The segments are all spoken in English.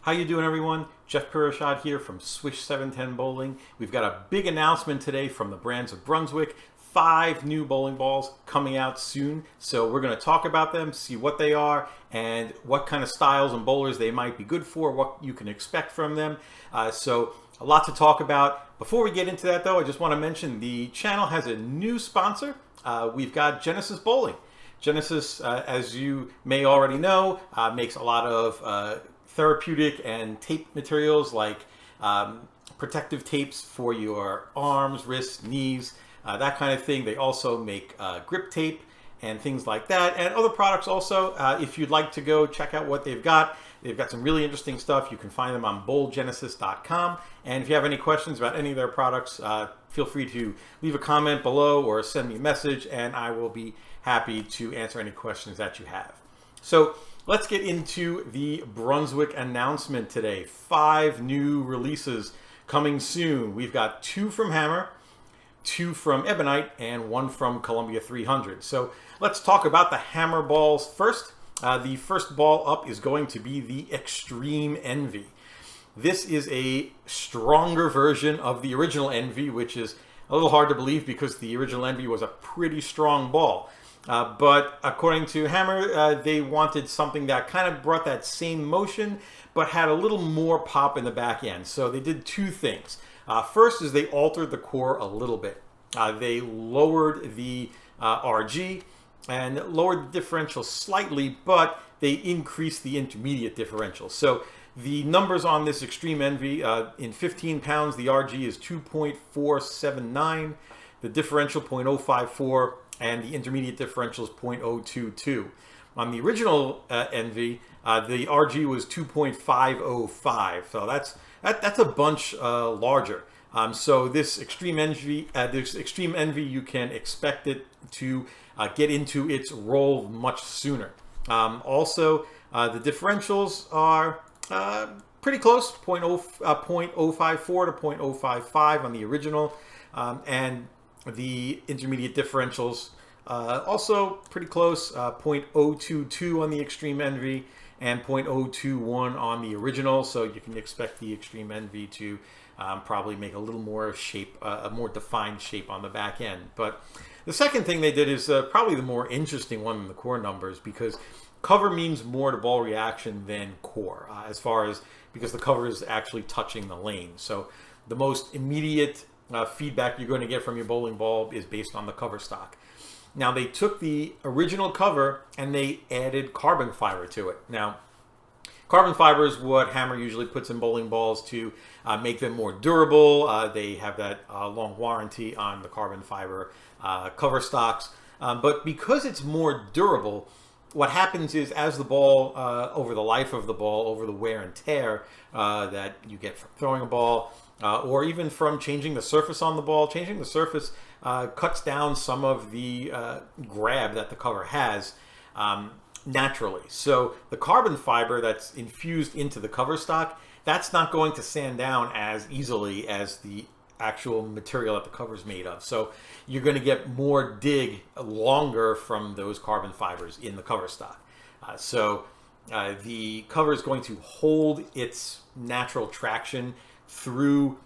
How you doing, everyone? Jeff Pirashad here from Swish 710 Bowling. We've got a big announcement today from the Brands of Brunswick. 5 new bowling balls coming out soon. So we're going to talk about them, see what they are, and what kind of styles and bowlers they might be good for, what you can expect from them. So a lot to talk about. Before we get into that, though, I just want to mention the channel has a new sponsor. We've got Genesis Bowling. Genesis, as you may already know, makes a lot of therapeutic and tape materials like protective tapes for your arms, wrists, knees, that kind of thing. They also make grip tape and things like that, and other products also. If you'd like to go check out what they've got some really interesting stuff. You can find them on bowlgenesis.com. And if you have any questions about any of their products, feel free to leave a comment below or send me a message, and I will be happy to answer any questions that you have. So let's get into the Brunswick announcement today. 5 new releases coming soon. We've got 2 from Hammer, 2 from Ebonite, and 1 from Columbia 300. So let's talk about the Hammer balls first. The first ball up is going to be the Extreme Envy. This is a stronger version of the original Envy, which is a little hard to believe because the original Envy was a pretty strong ball. But according to Hammer, they wanted something that kind of brought that same motion, but had a little more pop in the back end. So they did 2 things. First is they altered the core a little bit. They lowered the RG and lowered the differential slightly, but they increased the intermediate differential. So the numbers on this Extreme Envy, in 15 pounds, the RG is 2.479, the differential 0.054, and the intermediate differential is 0.022. On the original Envy, the RG was 2.505, so that's a bunch larger. So this Extreme Envy, you can expect it to get into its role much sooner. Also, the differentials are pretty close, 0.054 to 0.055 on the original, and the intermediate differentials also pretty close, 0.022 on the Extreme Envy and 0.021 on the original. So you can expect the Extreme Envy to probably make a little more shape, a more defined shape on the back end. But the second thing they did is probably the more interesting one in the core numbers, because cover means more to ball reaction than core, because the cover is actually touching the lane. So the most immediate feedback you're going to get from your bowling ball is based on the cover stock. Now they took the original cover and they added carbon fiber to it. Now, carbon fiber is what Hammer usually puts in bowling balls to make them more durable. They have that long warranty on the carbon fiber cover stocks. But because it's more durable, what happens is as the ball, over the life of the ball, over the wear and tear that you get from throwing a ball, or even from changing the surface on the ball, changing the surface cuts down some of the grab that the cover has naturally. So the carbon fiber that's infused into the cover stock, that's not going to sand down as easily as the actual material that the cover is made of. So you're going to get more dig longer from those carbon fibers in the cover stock. So the cover is going to hold its natural traction through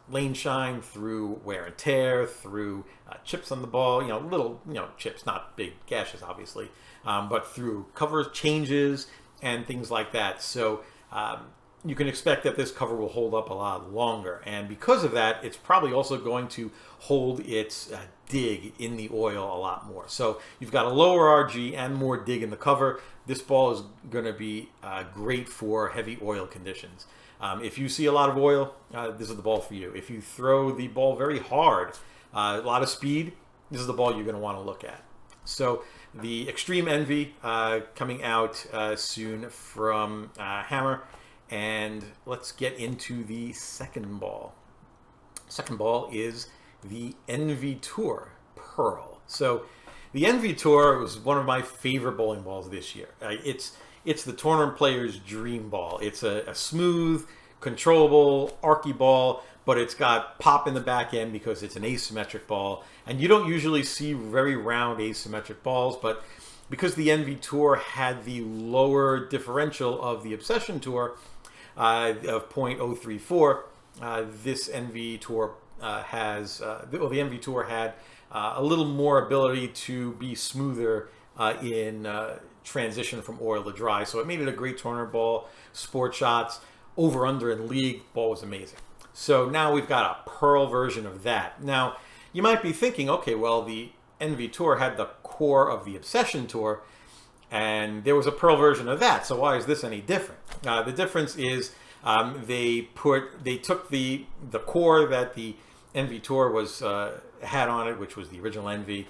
lane shine, through wear and tear, through chips on the ball, little chips, not big gashes obviously, but through cover changes and things like that. So you can expect that this cover will hold up a lot longer, and because of that, it's probably also going to hold its dig in the oil a lot more. So you've got a lower RG and more dig in the cover. This ball is going to be great for heavy oil conditions. If you see a lot of oil, this is the ball for you. If you throw the ball very hard, a lot of speed, this is the ball you're going to want to look at. So the Extreme Envy coming out soon from Hammer. And let's get into the second ball. Second ball is the Envy Tour Pearl. So the Envy Tour was one of my favorite bowling balls this year. It's the tournament player's dream ball. It's a smooth, controllable, archy ball, but it's got pop in the back end because it's an asymmetric ball. And you don't usually see very round asymmetric balls, but because the Envy Tour had the lower differential of the Obsession Tour, of .034. This NV Tour the NV Tour had a little more ability to be smoother in transition from oil to dry. So it made it a great tournament ball. Sport shots, over, under, and league, ball was amazing. So now we've got a pearl version of that. Now, you might be thinking, okay, well, the NV Tour had the core of the Obsession Tour, and there was a pearl version of that. So why is this any different? The difference is they took the core that the NV Tour had on it, which was the original NV.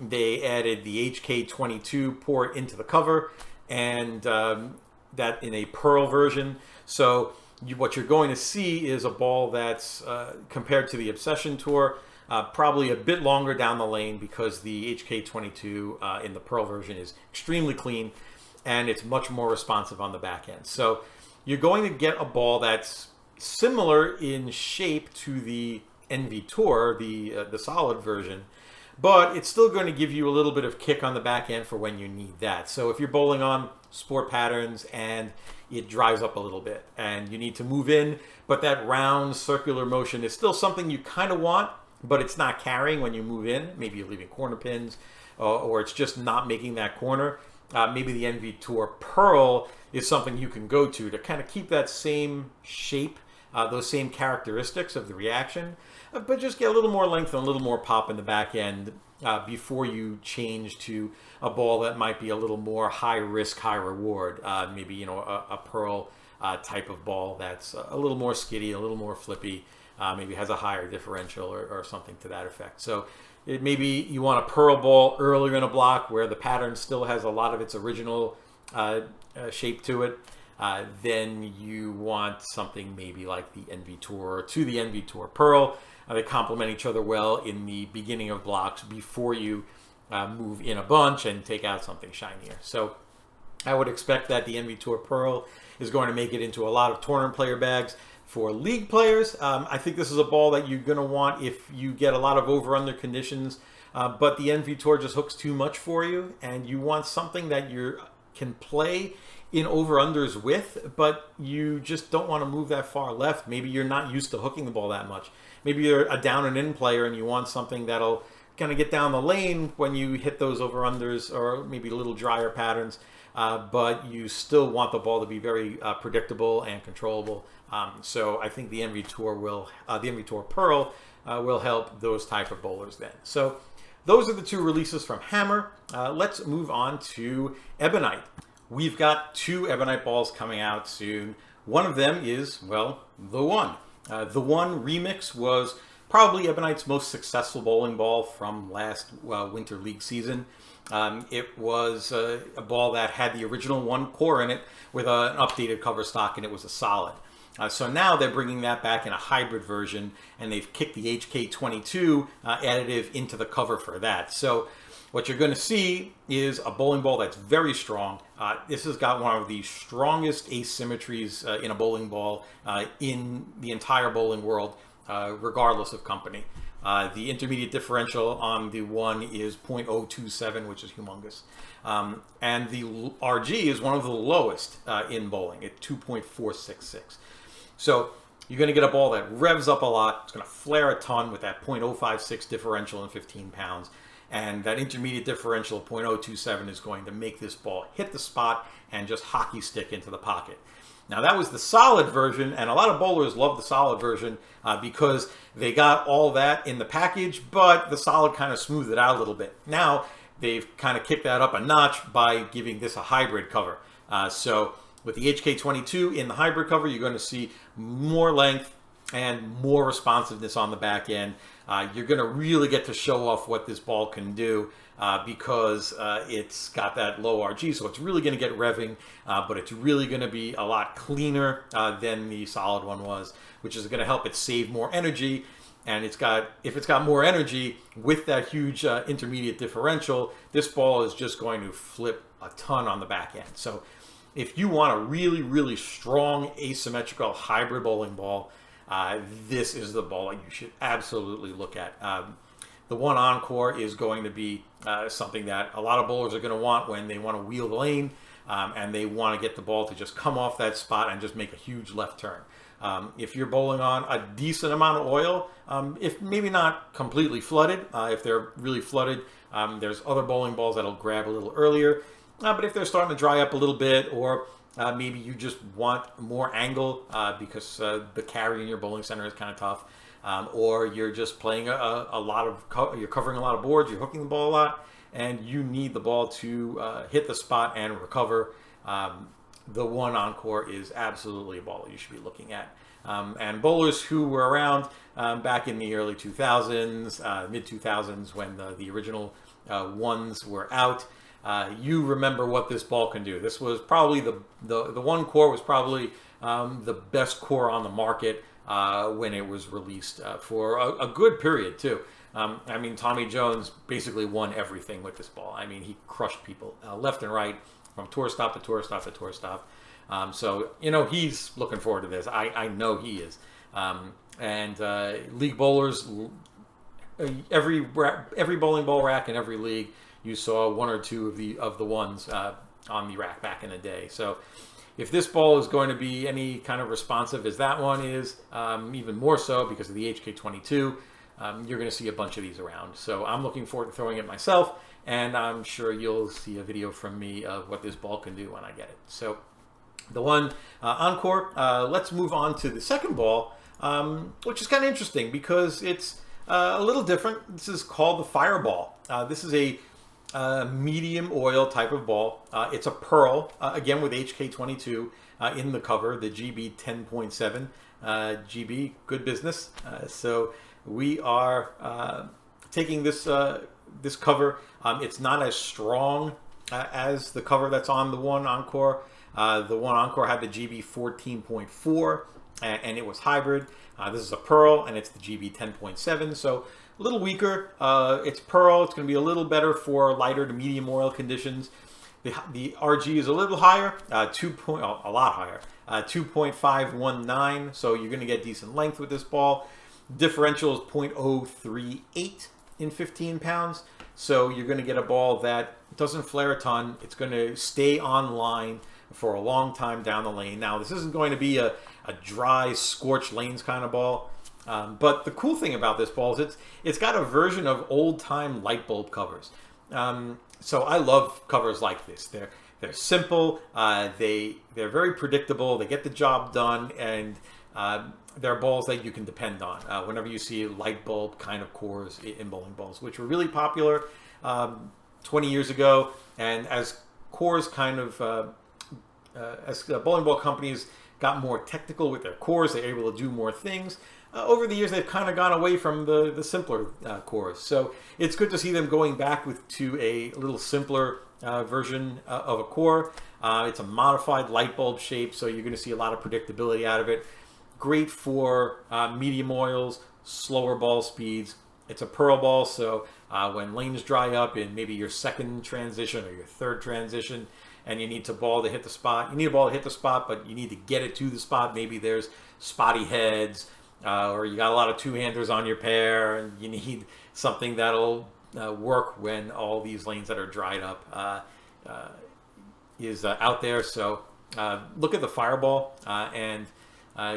They added the HK22 port into the cover, and that in a pearl version. So what you're going to see is a ball that's compared to the Obsession Tour, probably a bit longer down the lane, because the HK22 in the pearl version is extremely clean, and it's much more responsive on the back end. So you're going to get a ball that's similar in shape to the NV Tour, the solid version, but it's still going to give you a little bit of kick on the back end for when you need that. So if you're bowling on sport patterns and it dries up a little bit and you need to move in, but that round circular motion is still something you kind of want, but it's not carrying when you move in. Maybe you're leaving corner pins, or it's just not making that corner. Maybe the NV Tour Pearl is something you can go to kind of keep that same shape, those same characteristics of the reaction, but just get a little more length and a little more pop in the back end before you change to a ball that might be a little more high risk, high reward. Maybe, a pearl type of ball that's a little more skiddy, a little more flippy, maybe has a higher differential or something to that effect. So maybe you want a pearl ball earlier in a block where the pattern still has a lot of its original shape to it. Then you want something maybe like the NV Tour to the NV Tour Pearl. They complement each other well in the beginning of blocks before you move in a bunch and take out something shinier. So I would expect that the NV Tour Pearl is going to make it into a lot of tournament player bags. For league players, I think this is a ball that you're going to want if you get a lot of over-under conditions, but the NV Tour just hooks too much for you, and you want something that you can play in over-unders with, but you just don't want to move that far left. Maybe you're not used to hooking the ball that much. Maybe you're a down and in player and you want something that'll kind of get down the lane when you hit those over-unders, or maybe little drier patterns, but you still want the ball to be very predictable and controllable. So I think the NV Tour Pearl will help those type of bowlers then. So those are the two releases from Hammer. Let's move on to Ebonite. We've got two Ebonite balls coming out soon. One of them is, well, The One. The One Remix was probably Ebonite's most successful bowling ball from last winter league season. It was a ball that had the original One core in it with an updated cover stock, and it was a solid. So now they're bringing that back in a hybrid version, and they've kicked the HK22 additive into the cover for that. So what you're going to see is a bowling ball that's very strong. This has got one of the strongest asymmetries in a bowling ball in the entire bowling world, regardless of company. The intermediate differential on the One is .027, which is humongous. And the RG is one of the lowest in bowling at 2.466. So you're going to get a ball that revs up a lot. It's going to flare a ton with that .056 differential and 15 pounds. And that intermediate differential of .027 is going to make this ball hit the spot and just hockey stick into the pocket. Now, that was the solid version, and a lot of bowlers love the solid version because they got all that in the package, but the solid kind of smoothed it out a little bit. Now, they've kind of kicked that up a notch by giving this a hybrid cover. So with the HK22 in the hybrid cover, you're going to see more length and more responsiveness on the back end. You're going to really get to show off what this ball can do because it's got that low RG, so it's really going to get revving, but it's really going to be a lot cleaner than the solid one was, which is going to help it save more energy. And if it's got more energy with that huge intermediate differential, this ball is just going to flip a ton on the back end. So if you want a really, really strong asymmetrical hybrid bowling ball, this is the ball you should absolutely look at. The One Encore is going to be something that a lot of bowlers are going to want when they want to wheel the lane. and they want to get the ball to just come off that spot and just make a huge left turn. If you're bowling on a decent amount of oil, if maybe not completely flooded, if they're really flooded, there's other bowling balls that'll grab a little earlier. But if they're starting to dry up a little bit, or maybe you just want more angle because the carry in your bowling center is kind of tough, or you're just playing a lot of, you're covering a lot of boards, you're hooking the ball a lot, and you need the ball to hit the spot and recover. The One Encore is absolutely a ball you should be looking at. And bowlers who were around back in the early 2000s, mid 2000s, when the original ones were out, you remember what this ball can do. This was probably the One Core was probably the best core on the market when it was released for a good period too. I mean, Tommy Jones basically won everything with this ball. I mean, he crushed people left and right, from tour stop to tour stop to tour stop. So, you know, he's looking forward to this. I know he is. And league bowlers, every bowling ball rack in every league, you saw one or two of the ones on the rack back in the day. So if this ball is going to be any kind of responsive as that one is, even more so because of the HK22, you're going to see a bunch of these around. So I'm looking forward to throwing it myself, and I'm sure you'll see a video from me of what this ball can do when I get it. So the One Encore. Let's move on to the second ball, which is kind of interesting because it's a little different. This is called the Fireball. This is a medium oil type of ball. It's a pearl, again with HK22 in the cover, the GB 10.7. GB, good business. So we are taking this this cover. It's not as strong as the cover that's on the One Encore. The One Encore had the GB 14.4 and it was hybrid. This is a pearl and it's the GB 10.7, so a little weaker. It's pearl. It's going to be a little better for lighter to medium oil conditions. The RG is a little higher, a lot higher, 2.519. So you're going to get decent length with this ball. Differential is 0.038 in 15 pounds. So you're going to get a ball that doesn't flare a ton. It's going to stay on line for a long time down the lane. Now, this isn't going to be a dry, scorched lanes kind of ball. But the cool thing about this ball is it's got a version of old-time light bulb covers. So I love covers like this. They're simple. They're very predictable. They get the job done, and they're balls that you can depend on whenever you see light bulb kind of cores in bowling balls, which were really popular 20 years ago. And as cores kind of as bowling ball companies got more technical with their cores, they're able to do more things. Over the years, they've kind of gone away from the simpler cores. So it's good to see them going back to a little simpler version of a core. It's a modified light bulb shape, so you're going to see a lot of predictability out of it. Great for medium oils, slower ball speeds. It's a pearl ball, so when lanes dry up in maybe your second transition or your third transition, and you need a ball to hit the spot, but you need to get it to the spot. Maybe there's spotty heads, or you got a lot of two-handers on your pair, and you need something that'll work when all these lanes that are dried up is out there. So look at the Fireball and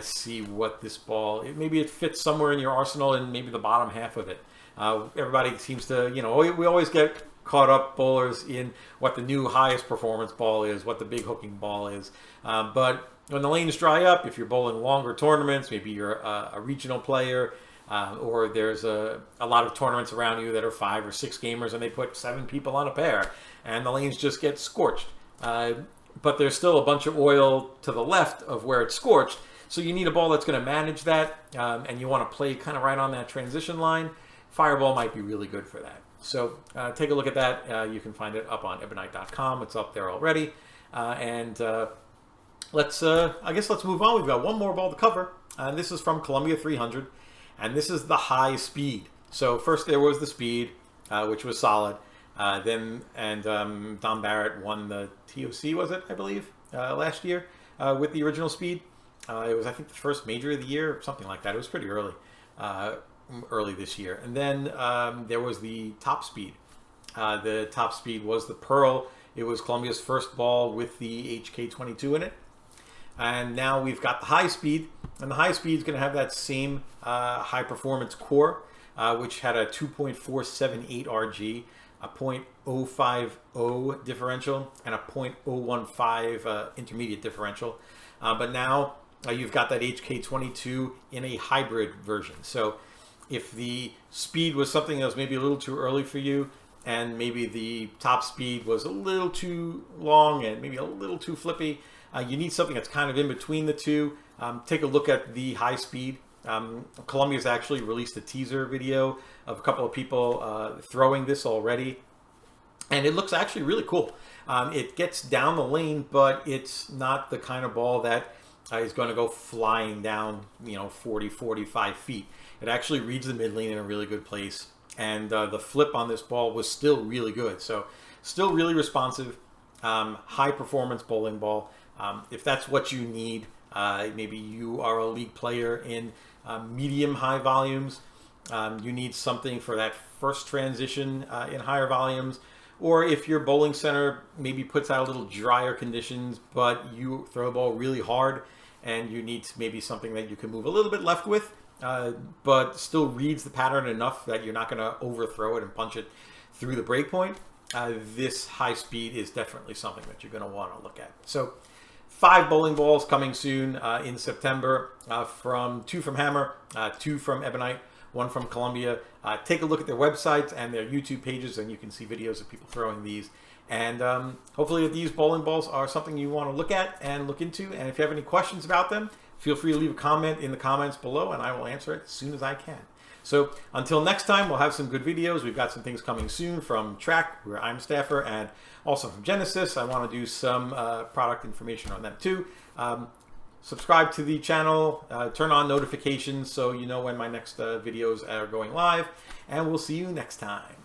see what this ball, maybe it fits somewhere in your arsenal in maybe the bottom half of it. Everybody seems to, we always get caught up, bowlers, in what the new highest performance ball is, what the big hooking ball is. But when the lanes dry up, if you're bowling longer tournaments, maybe you're a regional player, or there's a lot of tournaments around you that are 5 or 6 gamers and they put 7 people on a pair and the lanes just get scorched. But there's still a bunch of oil to the left of where it's scorched. So you need a ball that's going to manage that, and you want to play kind of right on that transition line. Fireball might be really good for that. So take a look at that. You can find it up on Ebonite.com. It's up there already. Let's move on. We've got one more ball to cover. This is from Columbia 300, and this is the high speed. So first there was the speed, which was solid. Then Don Barrett won the TOC, was it, I believe, last year with the original speed. It was, I think, the first major of the year, or something like that. It was pretty early this year. And then there was the top speed. The top speed was the Pearl It was Columbia's first ball with the HK22 in it. And now we've got the high speed, and the high speed is going to have that same high performance core, which had a 2.478 RG, a 0.050 differential, and a 0.015 intermediate differential. But now you've got that HK22 in a hybrid version. So if the speed was something that was maybe a little too early for you, and maybe the top speed was a little too long and maybe a little too flippy, you need something that's kind of in between the two. Take a look at the high speed. Columbia's actually released a teaser video of a couple of people throwing this already, and it looks actually really cool. It gets down the lane, but it's not the kind of ball that is going to go flying down, 40, 45 feet. It actually reads the mid lane in a really good place, and the flip on this ball was still really good. So still really responsive, high performance bowling ball. If that's what you need, maybe you are a league player in medium high volumes, you need something for that first transition in higher volumes, or if your bowling center maybe puts out a little drier conditions, but you throw the ball really hard and you need maybe something that you can move a little bit left with, but still reads the pattern enough that you're not going to overthrow it and punch it through the break point, this high speed is definitely something that you're going to want to look at. So 5 bowling balls coming soon in September, two from Hammer, 2 from Ebonite, 1 from Columbia. Take a look at their websites and their YouTube pages, and you can see videos of people throwing these. And hopefully these bowling balls are something you want to look at and look into. And if you have any questions about them, feel free to leave a comment in the comments below, and I will answer it as soon as I can. So until next time, we'll have some good videos. We've got some things coming soon from Track, where I'm a staffer, and also from Genesis. I want to do some product information on them too. Subscribe to the channel, turn on notifications so you know when my next videos are going live, and we'll see you next time.